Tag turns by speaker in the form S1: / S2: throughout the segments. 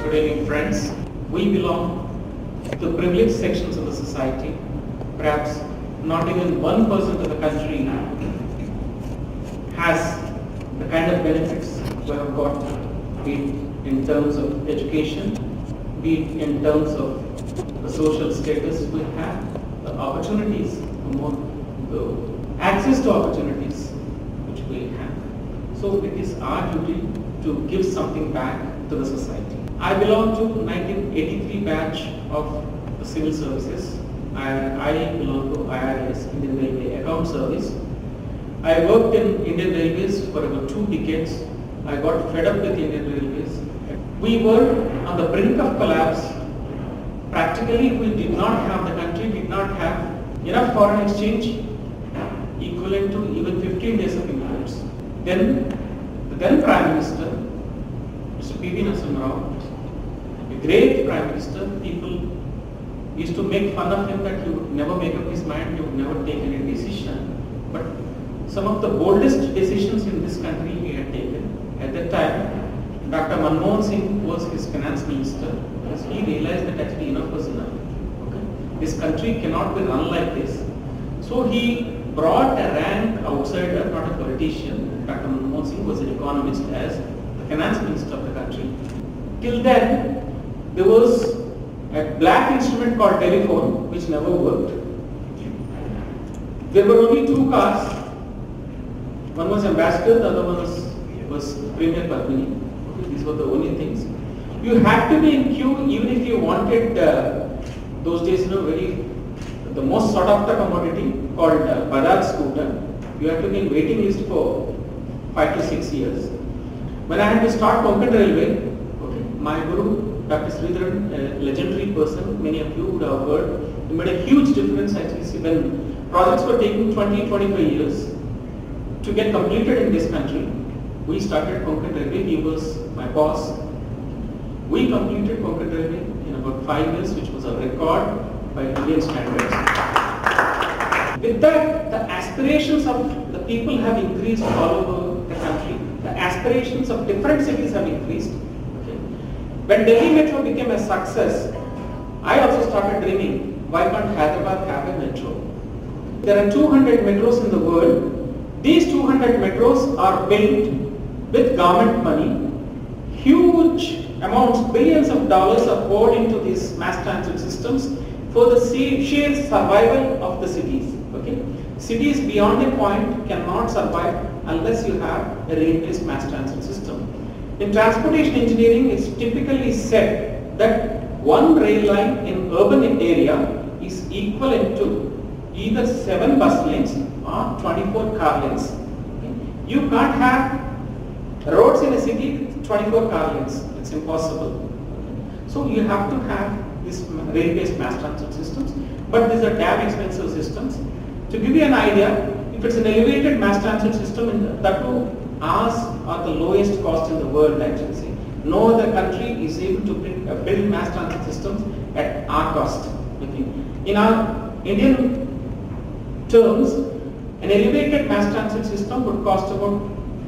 S1: Good evening, friends. We belong to privileged sections of the society. Perhaps not even 1% of the country has the kind of benefits we have got, be it in terms of education, be it in terms of the social status we have, the opportunities, the access to opportunities which we have. So it is our duty to give something back to the society. I belong to 1983 batch of the civil services. I belong to IRS, Indian Railway Account Service. I worked in Indian Railways for about 2 decades. I got fed up with Indian Railways. We were on the brink of collapse. Practically, we did not have, the country did not have enough foreign exchange equivalent to even 15 days of imports. Then, the then Prime Minister, Mr. P.V. Narasimha, a great Prime Minister, people used to make fun of him that he would never make up his mind, he would never take any decision. But some of the boldest decisions in this country he had taken. At that time, Dr. Manmohan Singh was his finance minister because he realized that actually enough was enough. Okay? This country cannot be run like this. So he brought a rank outsider, not a politician. Dr. Manmohan Singh was an economist as the finance minister of the country. Till then, there was a black instrument called telephone which never worked. There were only 2 cars. One was Ambassador, the other one was Premier Padmini. Okay, these were the only things. You had to be in queue even if you wanted those days, the most sought after commodity called Bajaj scooter. You had to be in waiting list for 5 to 6 years. When I had to start Konkan Railway, my guru, Dr. Sridharan, a legendary person, many of you would have heard, he made a huge difference actually. See, when projects were taking 20-25 years to get completed in this country, we started Konkan Railway. He was my boss. We completed Konkan Railway in about 5 years, which was a record by Indian standards. With that, the aspirations of the people have increased all over the country. The aspirations of different cities have increased. When Delhi Metro became a success, I also started dreaming, why can't Hyderabad have a metro? There are 200 metros in the world. These 200 metros are built with government money. Huge amounts, billions of dollars are poured into these mass transit systems for the sheer survival of the cities. Okay? Cities beyond a point cannot survive unless you have a rail-based mass transit system. In transportation engineering, it's typically said that one rail line in urban area is equivalent to either 7 bus lanes or 24 car lanes. Okay? You can't have roads in a city with 24 car lanes. It's impossible. So you have to have these rail-based mass transit systems, but these are damn expensive systems. To give you an idea, if it's an elevated mass transit system, that too, ours are the lowest cost in the world actually. See. No other country is able to build mass transit systems at our cost. Okay. In our Indian terms, an elevated mass transit system would cost about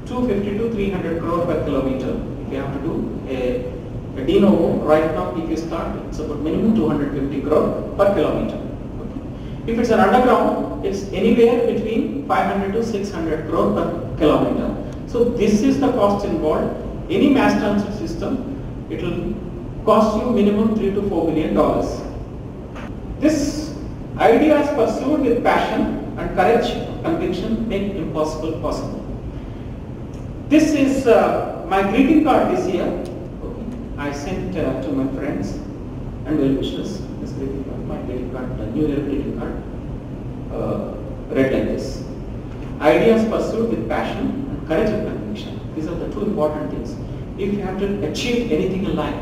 S1: 250 to 300 crore per kilometer. If you have to do a de novo, right now if you start, it's about minimum 250 crore per kilometer. Okay. If it's an underground, it's anywhere between 500 to 600 crore per kilometer. So this is the cost involved. Any mass transit system, it will cost you minimum $3 to $4 billion. This ideas pursued with passion and courage of conviction make impossible possible. This is my greeting card this year. Okay. I sent to my friends and well-wishers this greeting card, my greeting card, New Year greeting card, read like this. Ideas pursued with passion, courage and conviction. These are the 2 important things. If you have to achieve anything in life,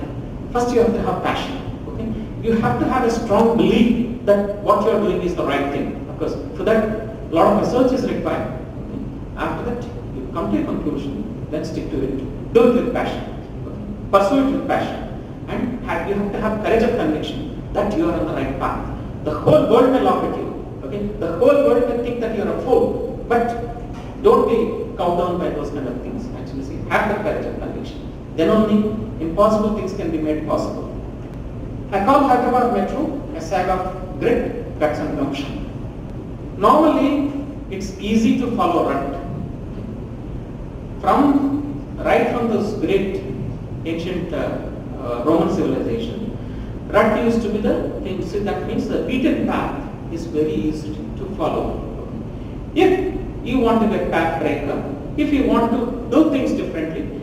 S1: first you have to have passion. Okay? You have to have a strong belief that what you are doing is the right thing. Because for that, a lot of research is required. Okay? After that, you come to a conclusion, then stick to it. Do it with passion. Okay? Pursue it with passion. And you have to have courage of conviction that you are on the right path. The whole world may laugh at you. Okay? The whole world may think that you are a fool. But don't be cowed down by those kind of things. Actually, see, have the courage and conviction. then only impossible things can be made possible. I call Hyderabad Metro a saga of grit, guts and gumption. Normally, it's easy to follow right. Right from those great ancient Roman civilization, rut used to be the thing. So that means the beaten path is very easy to follow. If you want to get path breaker, if you want to do things differently,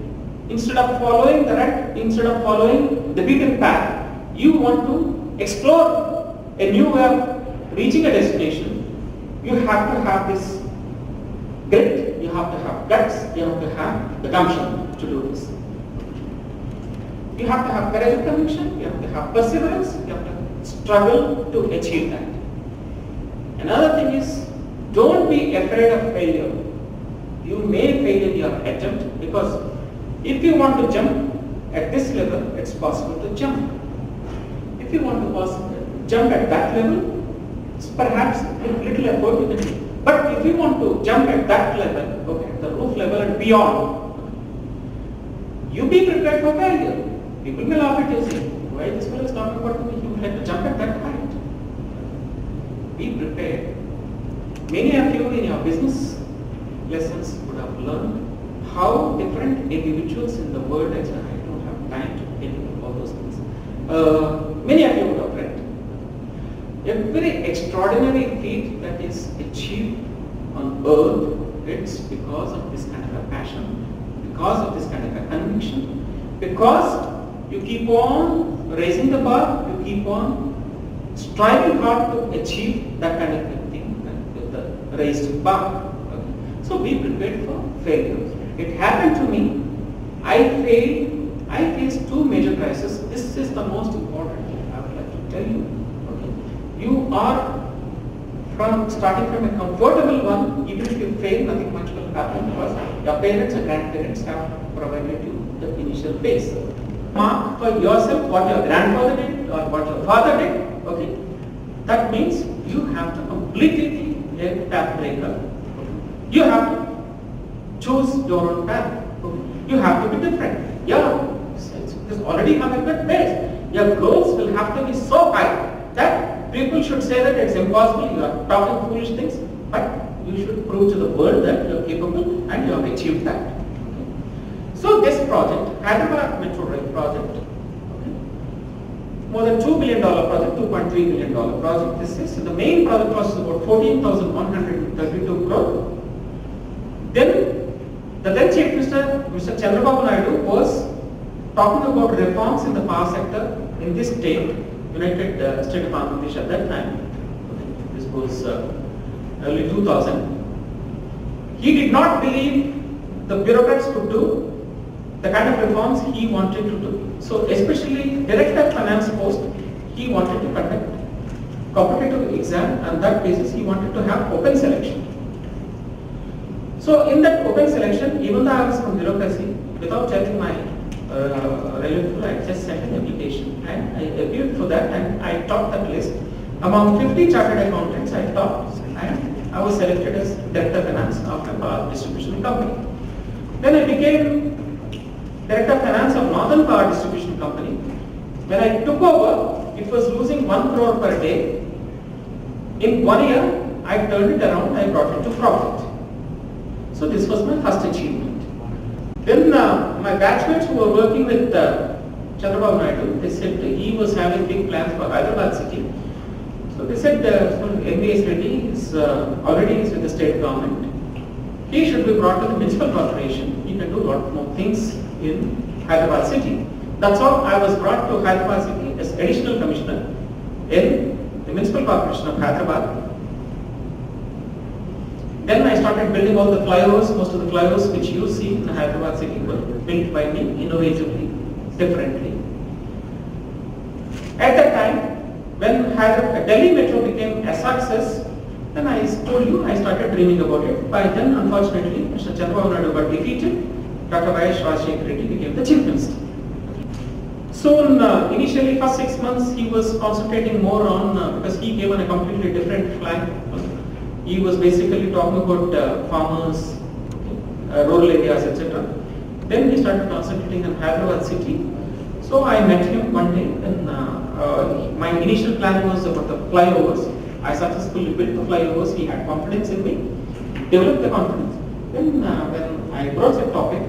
S1: instead of following the rut, instead of following the beaten path, you want to explore a new way of reaching a destination, you have to have this grit, you have to have guts, you have to have the gumption to do this. You have to have courage of conviction, you have to have perseverance, you have to struggle to achieve that. Another thing is, don't be afraid of failure. You may fail in your attempt, because if you want to jump at this level, it's possible to jump. If you want to jump at that level, it's perhaps a little effort you can do. But if you want to jump at that level, okay, the roof level and beyond, you be prepared for failure. People may laugh at you, say, why this fellow is talking about me? He would like to jump at that height. Be prepared. Many of you in your business lessons would have learned how different individuals in the world, I don't have time to tell you all those things. Many of you would have read. Every extraordinary feat that is achieved on earth, it's because of this kind of a passion, because of this kind of a conviction, because you keep on raising the bar, you keep on striving hard to achieve that kind of a thing with the raised bar. Okay. So be prepared for failure. It happened to me. I faced two major crises. This is the most important thing I would like to tell you. Okay. You are starting from a comfortable one. Even if you fail, nothing much will happen, because your parents and grandparents have provided you the initial base. Mark for yourself what your grandfather did or what your father did. Okay, that means you have to completely be a path breaker. You have to choose your own path. You have to be different. This already have a good base. Your goals will have to be so high that people should say that it's impossible. You are talking foolish things, but you should prove to the world that you are capable and you have achieved that. So this project, Hyderabad Metro Rail project, more than $2 billion project, $2.3 billion project this is. So the main project cost is about 14,132 crore. Then the then Chief Minister, Mr. Chandrababu Naidu, was talking about reforms in the power sector in this state, United State of Andhra Pradesh at that time. This was early 2000. He did not believe the bureaucrats could do the kind of reforms he wanted to do. So especially Director of Finance post, he wanted to conduct competitive exam, and that basis he wanted to have open selection. So in that open selection, even though I was from bureaucracy, without telling my relative, I just sent an application and I appeared for that, and I topped that list. Among 50 chartered accountants, I topped, and I was selected as Director of Finance of a power distribution company. Then I became Director of Finance of Northern Power Distribution Company. When I took over, it was losing 1 crore per day. In 1 year, I turned it around, I brought it to profit. So this was my first achievement. Then my batchmates who were working with Chandrababu Naidu, they said he was having big plans for Hyderabad city. So they said NVS Reddy is already with the state government. He should be brought to the municipal corporation. He can do a lot more things in Hyderabad city. That's how I was brought to Hyderabad city as additional commissioner in the municipal corporation of Hyderabad. Then I started building all the flyovers. Most of the flyovers which you see in Hyderabad city were built by me innovatively, differently. At that time, when Delhi Metro became a success, then I told you I started dreaming about it. By then, unfortunately, Mr. Chandrababu Naidu got defeated. Dr. Rajesh Reddy became the Chief Minister. Soon, initially, first 6 months, he was concentrating more on, because he gave on a completely different flag. He was basically talking about farmers, rural areas, etc. Then he started concentrating on Hyderabad city. So I met him one day, and my initial plan was about the flyovers. I successfully built the flyovers. He had confidence in me, developed the confidence. Then when I brought the topic,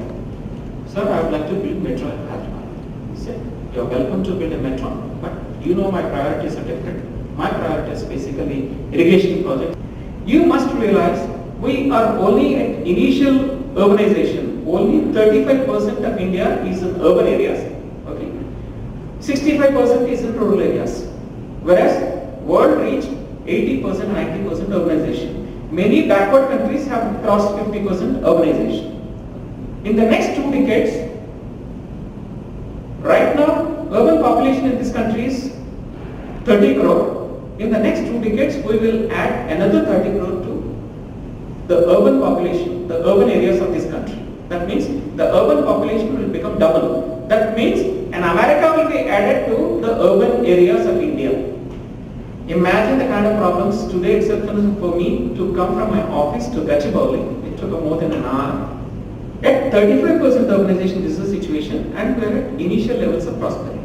S1: sir, I would like to build metro in Hyderabad. He said, you are welcome to build a metro, but you know my priorities are different. My priority is basically irrigation project. You must realize we are only at initial urbanization. Only 35% of India is in urban areas. Okay, 65% is in rural areas. Whereas world reached 80%, 90% urbanization. Many backward countries have crossed 50% urbanization. In the next 2 decades, right now, urban population in this country is 30 crore. In the next 2 decades, we will add another 30 crore to the urban population, the urban areas of this country. That means the urban population will become double. That means an America will be added to the urban areas of India. Imagine the kind of problems today itself for me to come from my office to Gachibowli. It took more than an hour. At 35% urbanization, this is the situation, and we are at initial levels of prosperity.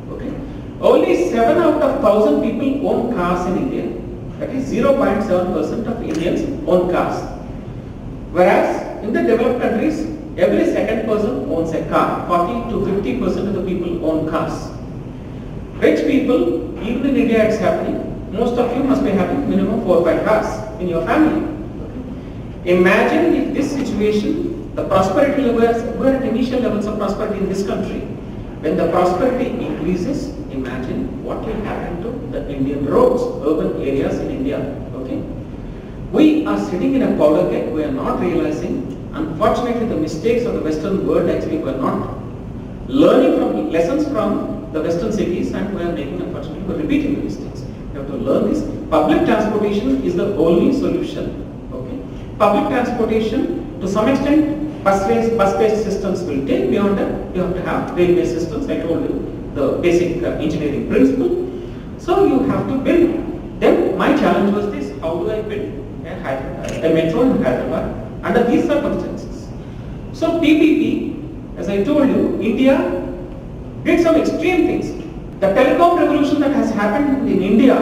S1: Okay? Only 7 out of 1,000 people own cars in India. That is 0.7% of Indians own cars. Whereas in the developed countries, every second person owns a car. 40 to 50% of the people own cars. Rich people, even in India it's happening, most of you must be having minimum 4 or 5 cars in your family. Okay? Imagine if this situation, the prosperity levels, we are at initial levels of prosperity in this country. When the prosperity increases, imagine what will happen to the Indian roads, urban areas in India. Okay? We are sitting in a powder keg, we are not realizing. Unfortunately, the mistakes of the Western world actually we are not learning from lessons from the Western cities, and we are making, unfortunately, we are repeating the mistakes. We have to learn this. Public transportation is the only solution. Okay? Public transportation, to some extent, bus-based systems will take. Beyond that, you have to have railway systems. I told you the basic engineering principle. So you have to build. Then my challenge was this: how do I build a metro in Hyderabad under these circumstances? So PPP, as I told you, India did some extreme things. The telecom revolution that has happened in India,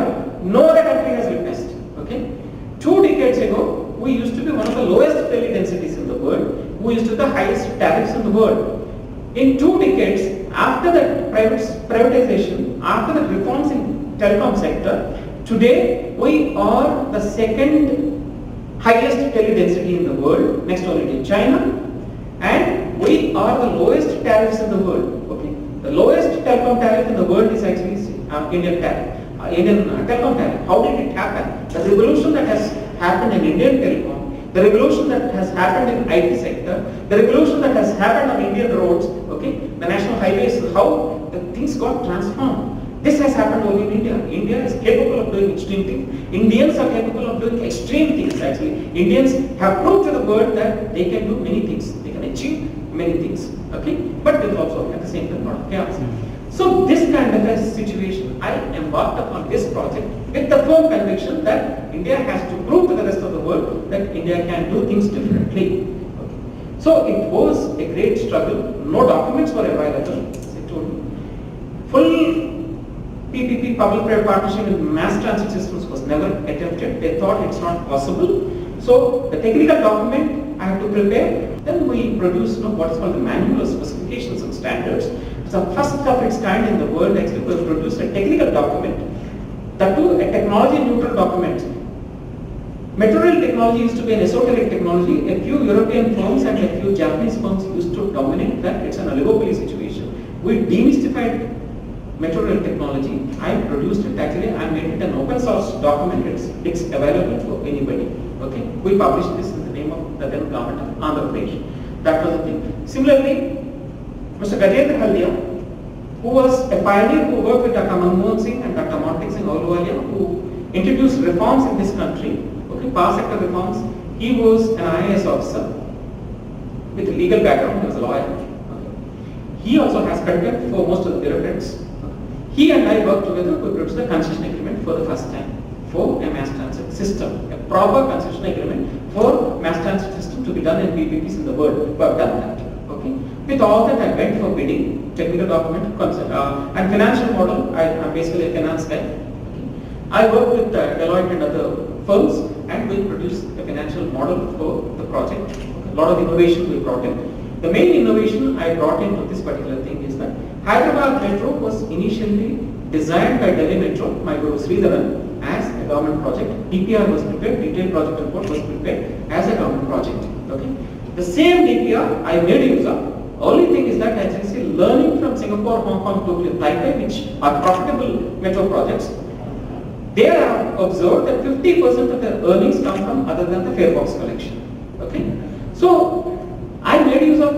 S1: no other country has witnessed. Okay, 2 decades ago, we used to be one of the lowest tele densities in the world. We used to have the highest tariffs in the world. In 2 decades, after the privatization, after the reforms in telecom sector, today we are the second highest tele density in the world, next only to China, and we are the lowest tariffs in the world. Okay, the lowest telecom tariff in the world is actually Indian tariff, Indian telecom tariff. How did it happen? The revolution that has happened in Indian telecom, the revolution that has happened in IT sector, the revolution that has happened on Indian roads, okay, the national highways, how the things got transformed. This has happened only in India. India is capable of doing extreme things. Indians are capable of doing extreme things actually. Indians have proved to the world that they can do many things. They can achieve many things. Okay? But there's also at the same time a lot of chaos. So this kind of a situation, I embarked upon this project with the firm conviction that India has to prove to the rest of the world that India can do things differently. Okay. So it was a great struggle. No documents were available, as I told you. Full PPP, public-private partnership with mass transit systems was never attempted. They thought it's not possible. So the technical document I had to prepare. Then we produced what is called the manual of specifications and standards. It's the first of its kind in the world. Actually, we produced a technical document. That too, a technology-neutral document. Metro rail technology used to be an esoteric technology. A few European firms and a few Japanese firms used to dominate that. It's an oligopoly situation. We demystified metro rail technology. I produced it. Actually, I made it an open source document. It's available for anybody. Okay. We published this in the name of the then government of Andhra Pradesh. That was the thing. Similarly, Mr. Gajendra Haldia, who was a pioneer who worked with Dr. Manmohan Singh and Dr. Montek Singh Ahluwalia, who introduced reforms in this country, okay, power sector reforms. He was an IAS officer with a legal background. He was a lawyer. Okay. He also has contempt for most of the bureaucrats. He and I worked together to produce the concession agreement for the first time for a mass transit system, a proper concession agreement for mass transit system to be done in PPPs in the world. We have done that. Okay. Okay, with all that I went for bidding, technical document, concept, and financial model. I'm basically a finance guy. Okay. I worked with Deloitte and other firms, and we produced a financial model for the project. Okay. A lot of innovation we brought in. The main innovation I brought into this particular thing is that Hyderabad Metro was initially designed by Delhi Metro, my Guru Sridharan, as a government project. DPR was prepared, detailed project report was prepared as a government project. Okay. The same DPR I made use of. Only thing is that, as you see, learning from Singapore, Hong Kong, Tokyo, Taipei, which are profitable metro projects, they have observed that 50% of their earnings come from other than the fare box collection. Okay. So I made use of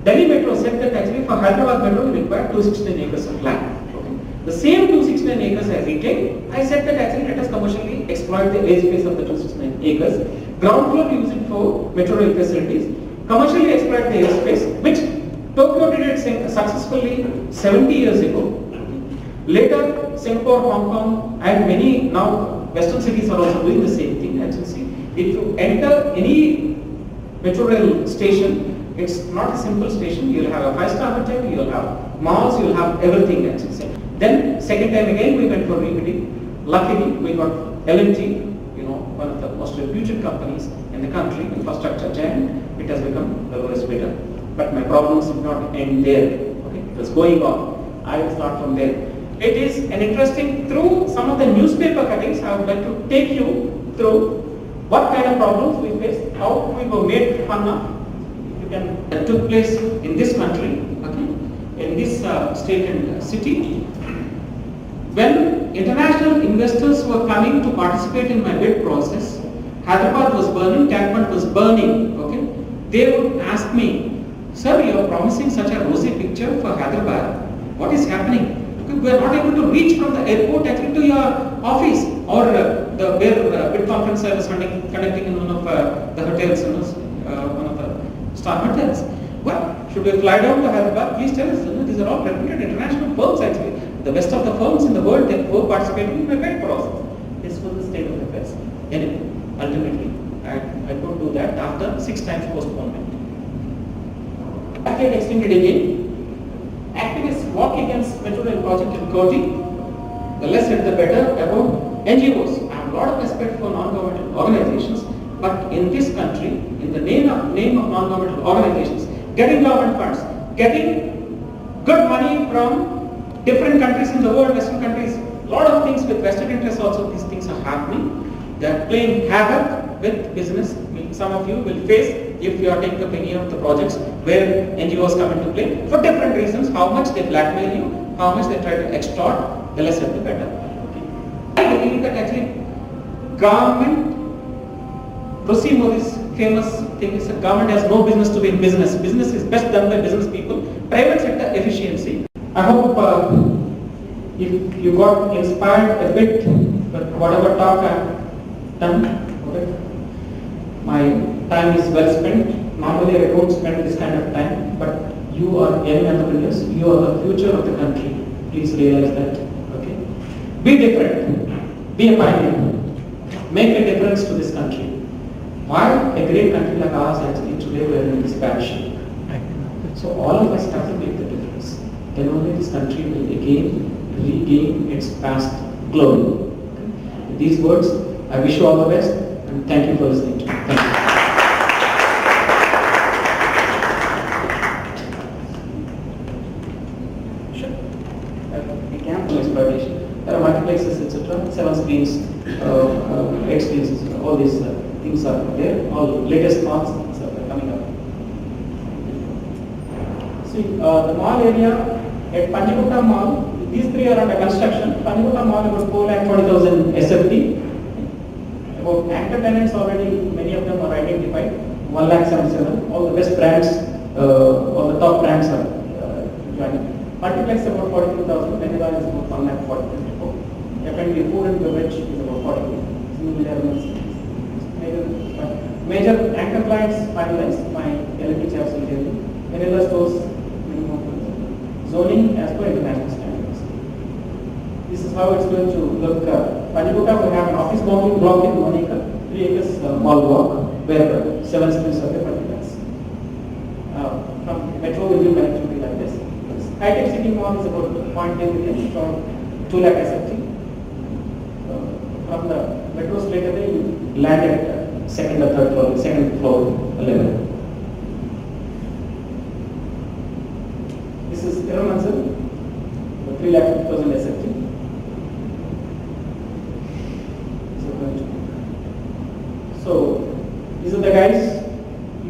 S1: Delhi Metro said that actually for Hyderabad Metro we require 269 acres of land. Okay. The same 269 acres I retained, I said that actually let us commercially exploit the airspace of the 269 acres. Ground floor we use it for metro rail facilities. Commercially exploit the airspace, which Tokyo did it successfully 70 years ago. Later, Singapore, Hong Kong, and many now Western cities are also doing the same thing. As you see, if you enter any metro rail station, it's not a simple station. You'll have a 5-star hotel, you'll have malls, you'll have everything. As you say. Then second time again we went for rebidding. Luckily, we got L&T, one of the most reputed companies in the country, infrastructure giant. It has become the lowest bidder. But my problems did not end there. Okay, it was going on. I will start from there. It is an interesting, through some of the newspaper cuttings, I would like to take you through what kind of problems we faced, how we were made fun of. You can that took place in this country, okay, in this state and city. When international investors were coming to participate in my bid process, Hyderabad was burning, Tagpant was burning, okay. They would ask me, sir, you are promising such a rosy picture for Hyderabad. What is happening? Okay, we are not able to reach from the airport actually to your office or the bid conference I was conducting in one of the hotels, one of the star hotels. Well, should we fly down to Hyderabad? Please tell us. These are all reputed international firms actually. The best of the firms in the world that were participating in my bid process. This was the state of affairs. Anyway, ultimately, I could do that after 6 times postponement. Again extended again. Activists walk against metro rail project in Koti. The less said the better about NGOs. I have a lot of respect for non-governmental organizations, but in this country, in the name of non-governmental organizations, getting government funds, getting good money from different countries in the world, Western countries, a lot of things with vested interests also, these things are happening. They are playing havoc with business. Some of you will face if you are taking up any of the projects where NGOs come into play for different reasons, how much they blackmail you, how much they try to extort, the less the better. Okay. I believe that actually government, Rosie Modi's famous thing is that government has no business to be in business. Business is best done by business people. Private sector efficiency. I hope if you got inspired a bit with whatever talk I have done. Okay. My time is well spent. Normally I don't spend this kind of time, but you are young entrepreneurs. You are the future of the country. Please realize that. Okay. Be different. Be a pioneer. Make a difference to this country. Why a great country like ours actually today we are in this bad shape. So all of us have to make the difference. Then only this country will again regain its past glory. Okay. With these words, I wish you all the best and thank you for listening to me. Thank you. Sure. Campus exploitation. There are multiplexes, etc. 7 screens, 8 screens, all these things are there. All latest thoughts are coming up. See, the mall area at Panjagutta Mall, these 3 are under construction. Panjagutta Mall about 4,40,000 SFT. About anchor tenants already, many of them are identified. 1,77,000. All the best brands, all the top brands are joining. Multiplex about 42,000. Vanilla is about 1,40,000. F&B food and beverage is about 40,000. Major anchor clients finalized. My LP chaps will tell you. Vanilla stores, zoning as per international standards. This is how it's going to look. Panjagutta will have an office boundary block in 1 acre, 3 acres mall block, where 7 screens are there.
S2: metro will be managed to be like this. High-tech city mall is about 0.8 million from 2 lakh SFT. From the metro straight away you land at second or third floor, second floor level. This is Manzil, 3,50,000 SFT. So these are the guys.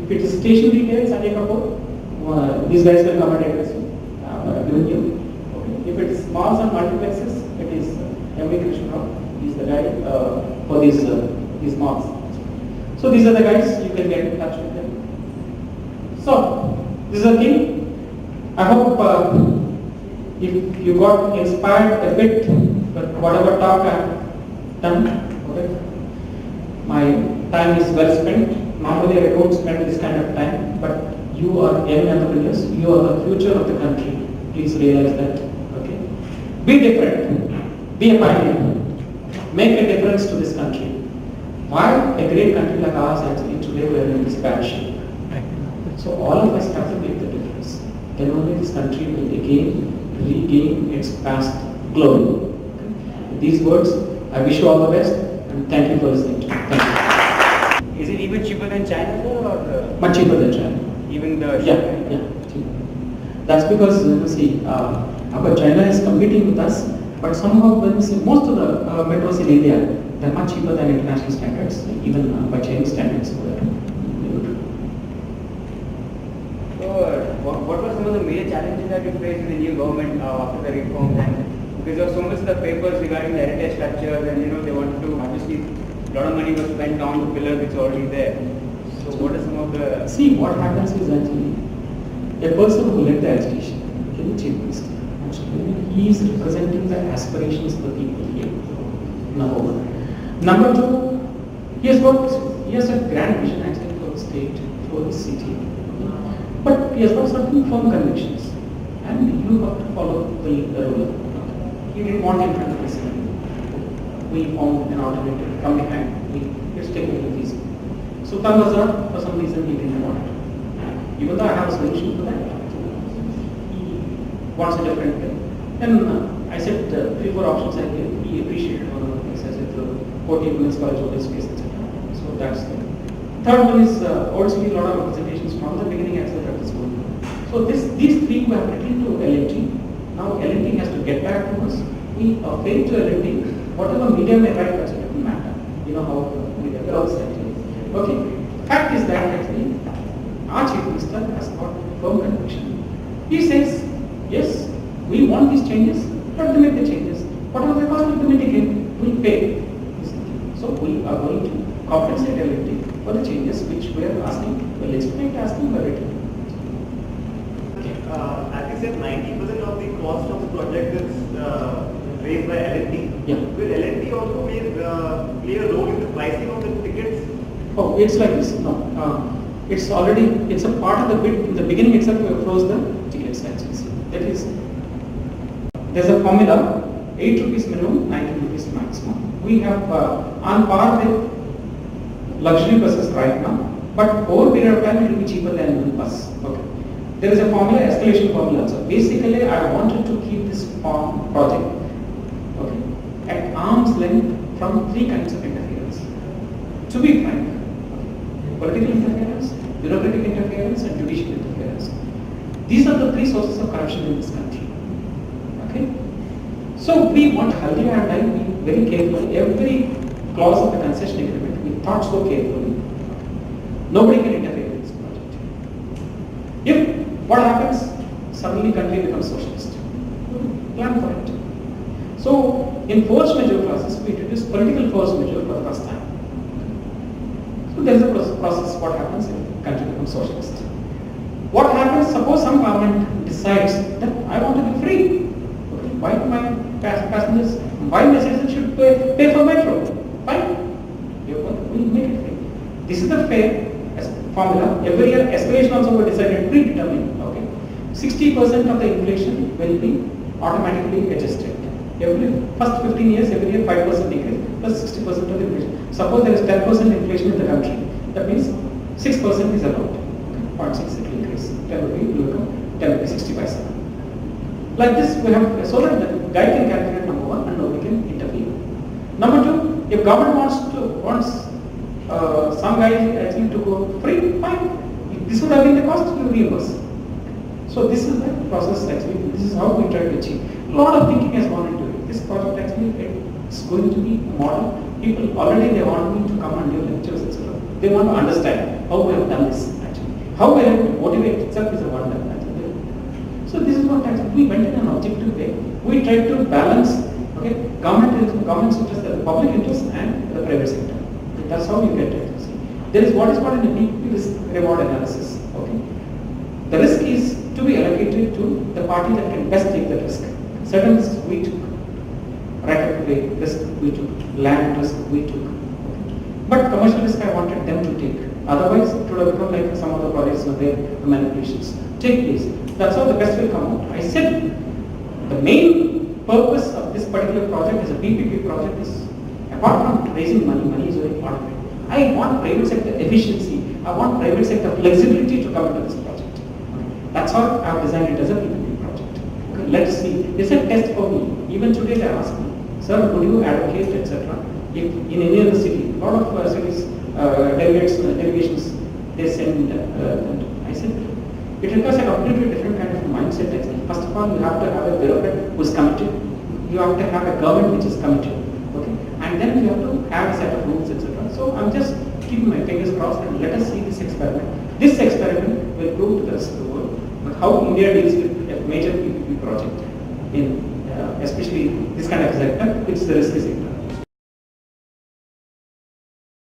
S2: If it is station details, Sanjay Kapoor, these guys will come and address you. Given you. Okay. If it is malls and multiplexes, it is M.V. Krishna. He is the guy for these malls. So these are the guys, you can get in touch with them. So this is the thing. I hope if you got inspired a bit with whatever talk I have done, okay. My time is well spent. Normally I don't spend this kind of time, but you are young entrepreneurs, you are the future of the country. Please realize that. Okay. Be different, be a pioneer, make a difference to this country. Why a great country like ours actually today we are in this bad shape. So all of us have to make the difference. Then only this country will again regain its past glory. Okay. With these words, I wish you all the best and thank you for listening to me. Thank you.
S3: Is it even cheaper than China or?
S1: Much cheaper than China.
S3: Even the
S1: Yeah. That's because you see, our China is competing with us, but somehow when you see most of the metros in India, they're much cheaper than international standards, even by Chinese standards.
S3: So, what were some of the major challenges that you faced with the new government after the reform? And because there was so much of the papers regarding the heritage structures, and they wanted to obviously a lot of money was spent on the pillars which are already there. So, what are some of the?
S1: See, what happens is actually a person who led the agitation, the chief minister, he is representing the aspirations of the people here. Number one. Number two, he has a grand vision actually for the state, for the city. But he has got certain firm convictions, and you have to follow the ruler. He didn't want him to president. We found an alternative from behind. Let's take it easy. Sultan Bazaar, for some reason, he didn't want it. Even though I have a solution for that, he wants a different way. Then I said 3-4 options I gave. He appreciated one of the things. I said the 14 Women's College of Education, etc. So that's the third one is obviously a lot of representations from the beginning as well at the school. So these three we have written to LNT. Now LNT has to get back to us. We fail to LNT. Whatever media may write, it doesn't matter. You know how media works actually. Okay. Fact is that actually our chief minister has got firm conviction. He says, yes, we want these changes, let them make the changes. Whatever the cost of the mitigate, we pay. So we are going to compensate LNT for the changes which we are asking, well expect asking for it.
S4: As you said, 90% of the cost of the project is raised by L&T.
S1: Yeah.
S4: Will L&T also play a role in the pricing of the tickets?
S1: Oh, it's like this. No, it's a part of the bid. In the beginning itself, we have froze the tickets actually. That is, there's a formula: 8 rupees minimum, 19 rupees maximum. We have on par with luxury buses right now, but over a period of time it will be cheaper than bus. Okay. There is a formula, escalation formula. So basically, I wanted to keep this project, okay, at arm's length from 3 kinds of interference. To be frank, political interference, bureaucratic interference, and judicial interference. These are the 3 sources of corruption in this country. Okay. So we want Haldia and I be very careful. Every clause of the concession agreement we thought so carefully. Nobody can interfere in this project. If what happens? Suddenly country becomes socialist. Plan for it. So in force majeure clauses, we introduce political force majeure for the first time. So there is a process. What happens if country becomes socialist? What happens? Suppose some government decides that I want to be free. Okay, why do my passengers, why my citizens should pay for metro? Fine. We make it free. This is the fair formula. Every year, escalation also was decided predetermined. Okay, 60% of the inflation will be automatically adjusted. Every first 15 years, every year 5% increase plus 60% of the inflation. Suppose there is 10% inflation in the country, that means 6% is allowed. 0.6 it will increase. That will be
S2: 10 rupees 60 paisa. Like this, we have so that the guy can calculate number one and nobody can interfere. Number two, if government wants some guy actually to go free, fine. If this would have been the cost, you reimburse. So this is the process actually. This is how we try to achieve. A lot of thinking has gone into it. This project actually it's going to be a model. People already they want me to come and give lectures, etc. They want to understand how we have done this actually. How we have to motivate itself is a wonder actually. So this is what actually we went in an objective way. We tried to balance government's interest, the public interest and the private sector. That's how you get it. See. There is what is called an equity risk reward analysis. Okay. The risk is to be allocated to the party that can best take the risk. Certain risks we took, right of way risk we took, land risk we took. Okay. But commercial risk I wanted them to take. Otherwise it would have become like some other projects where the manipulations take place. That's how the best will come out. I said the main purpose of this particular project as a PPP project is, apart from raising money is very important. I want private sector efficiency. I want private sector flexibility to come into this project. Okay. That's how I have designed it as a PPP project. Okay. Let's see. It's a test for me. Even today they ask me, sir, would you advocate, etc. If in any other city, a lot of cities, delegations, they send, I said, it requires a completely different kind of mindset. Actually. First of all, you have to have a bureaucrat who is committed. You have to have a government which is committed. Okay? And then you have to have a set of rules, etc. So I'm just keeping my fingers crossed and let us see this experiment. This experiment will prove to the rest of the world but how India deals with a major PPP project in especially this kind of sector, which is the risky sector.